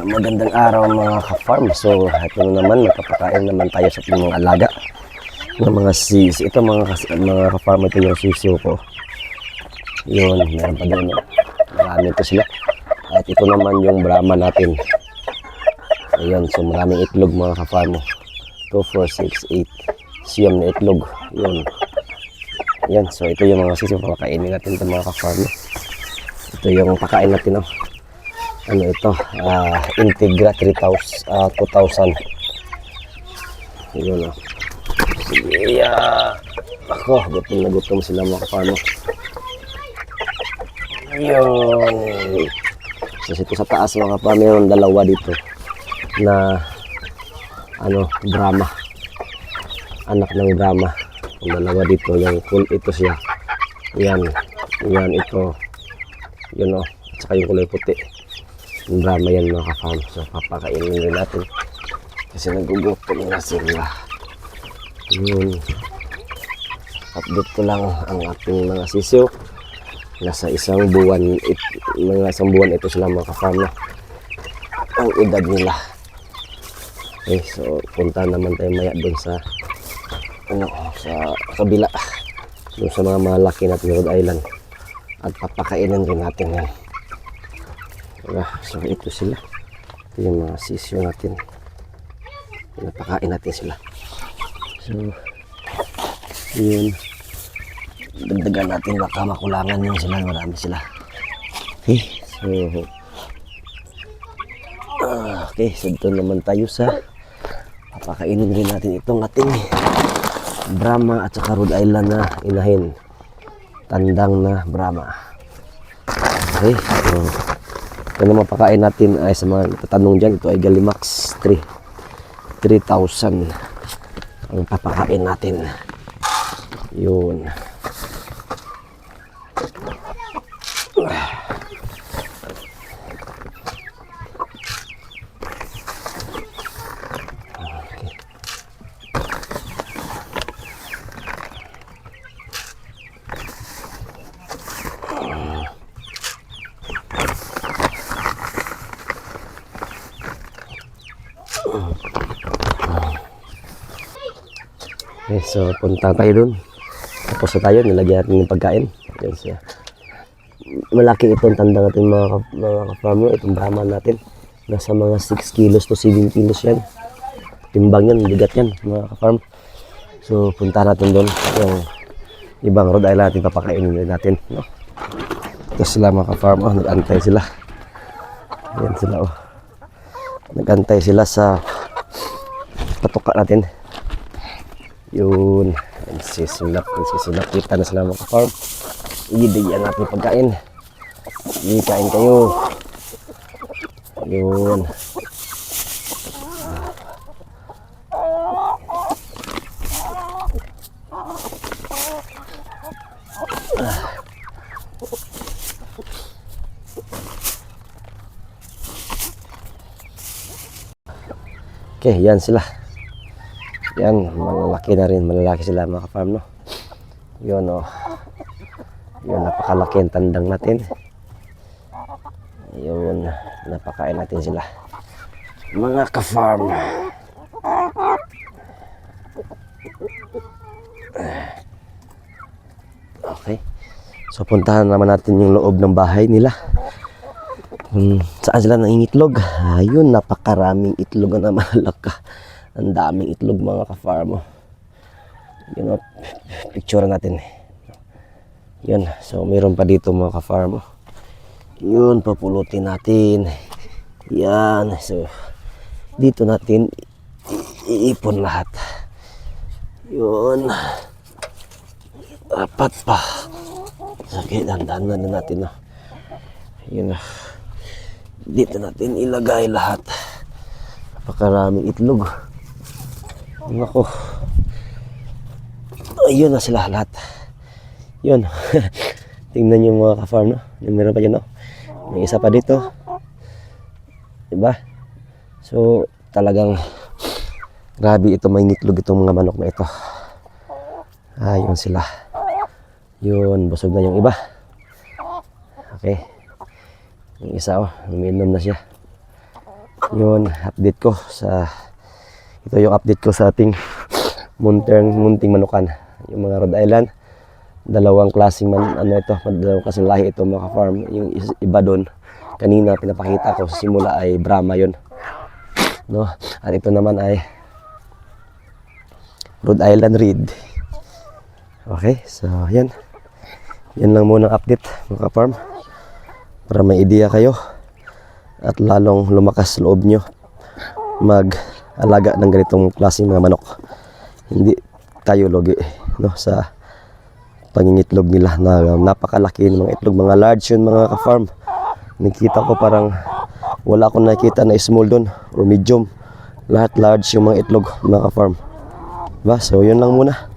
Magandang araw mga ka-farm. So, ito na naman, magpapakain naman tayo sa ating mga alaga ng mga sis. Ito mga ka-farm, ito yung sisiyo ko. Yun, meron pa doon. Marami ito sila. At ito naman yung Brahma natin. Ayan, so maraming itlog mga ka-farm. 2, 4, 6, 8. Siyam na itlog. Yun. Ayan, so ito yung mga sisiyo. Pakainin natin ito mga ka-farm. Ito yung pakain natin. Ano ito? Integra 2000. Yun Sige, ako, gutom na gutom sila mga kapano. Yun. So, ito sa taas mga kapano, mayroon dalawa dito na Brahma. Anak ng Brahma. Yung dalawa dito, yung full ito siya. Yan ito. Yun at saka yung kulay puti. Yung Brahma yan mga ka-farm. So papakainin rin natin kasi nagugutom na sila. Yun. Update ko lang ang ating mga sisiyo. Nasa isang buwan ito sila mga ka-farm na ang edad nila. Okay, so punta naman tayo maya dun sa sa kabila, dun sa mga malaki natin Rhode Island, at papakainin rin natin yan. So ito sila, ito yung mga sisiyo natin, pinapakain natin sila. So yun, dagdagan natin, baka makulangan yung sila, marami sila. Okay, so ito naman tayo sa papakainin rin natin itong ating Brahma at saka Rhode Island na inahin, tandang na Brahma. Okay, so ito naman pakain natin ay sa mga tatanong dyan, ito ay Galimax 3000 ang papakain natin. Yun. Okay, so punta tayo dun. Tapos na tayo, nilagyan natin yung pagkain. Yan siya. Malaki itong tanda natin mga ka-farmer. Itong Brahma natin. Nasa mga 6 kilos to 7 kilos yan. Timbang yan, bigat yan mga ka-farm. So punta natin dun. Yung ibang Rhode Island natin, papakainin natin. No? Ito sila mga ka-farm. Nag-antay sila. Yan sila. Nag-antay sila sa patuka natin. Yun, sisilap kita na sila mga ka-farm. Ibigyan natin pagkain. Kain kayo. Yun. Okay, yan sila. Yan, malalaki na rin, malalaki sila mga ka-farm, no? Yun, yun, napakalaki ang tandang natin. Yun, napakain natin sila mga ka-farm. Okay, so puntahan naman natin yung loob ng bahay nila, saan sila nangingitlog. Ayun, napakaraming itlog na malaka. Ang daming itlog mga ka-farm. Yun, picture natin. Yun, so mayroon pa dito mga ka-farm. Yun, papulutin natin. Yan, so dito natin iipon lahat. Yun, apat pa. Sige, dandan na natin. Yun, dito natin ilagay lahat. Napakaraming itlog. Nako. Ayun na sila lahat. Yun. Tingnan nyo mga ka-farm, no? Meron pa dyan, no? May isa pa dito. Diba? So, talagang grabe ito, may ngitlog itong mga manok na ito. Ayun sila. Yun, busog na yung iba. Okay. Yung isa, umiinom na siya. Yun, update ko sa ito yung update ko sa ating munting manukan. Yung mga Rhode Island, dalawang klaseng dalawang klaseng lahi ito mga farm. Yung iba doon, kanina pinapakita ko sa simula ay Brahma yun. No? At ito naman ay Rhode Island Red. Okay, so yan. Yan lang muna update mga farm. Para may idea kayo at lalong lumakas loob nyo mag-alaga ng ganitong klaseng mga manok. Hindi tayo logi, no, sa pangingitlog nila na napakalaki ng mga itlog, mga large yun mga ka-farm. Nakita ko parang wala akong nakita na small doon or medium. Lahat large yung mga itlog mga ka-farm. Diba? So yun lang muna.